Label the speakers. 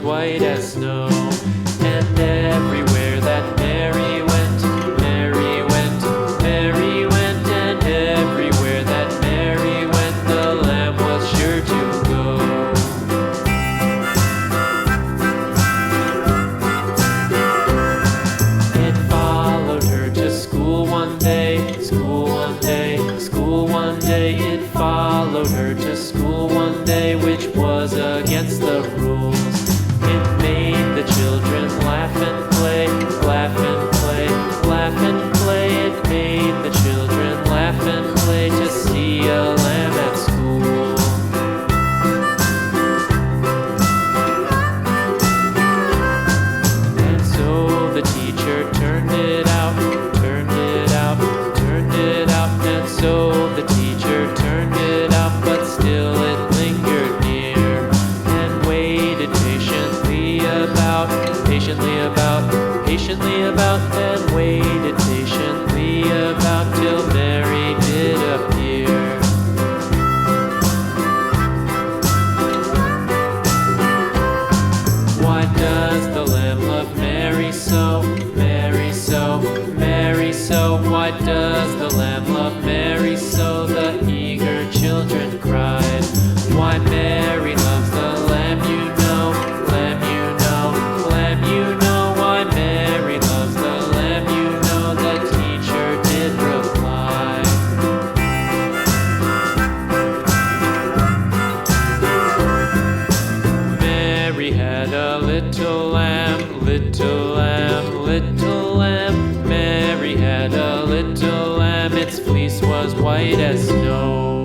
Speaker 1: white as snow. And everywhere that Mary went, Mary went, Mary went, and everywhere that Mary went, the lamb was sure to go. It followed her to school one day, school one day, school one day. It followed her to school one day, which was against the rules. It made the children laugh and play, laugh and play, laugh and play. It made the children laugh and play to see a lamb at school. And so the teacher turned it out, turned it out, turned it out. And so the teacher turned it out, but still it lingered near and waited patiently about, patiently about, and waited patiently about till Mary did appear. Why does the lamb love Mary so, Mary so, Mary so? Why does the lamb love Mary so? The eager children cried. Why Mary loves the lamb, you know, lamb, you know, lamb, you know. Why Mary loves the lamb, you know, the teacher did reply. Mary had a little lamb, little lamb, little lamb. Mary had a little lamb, its fleece was white as snow.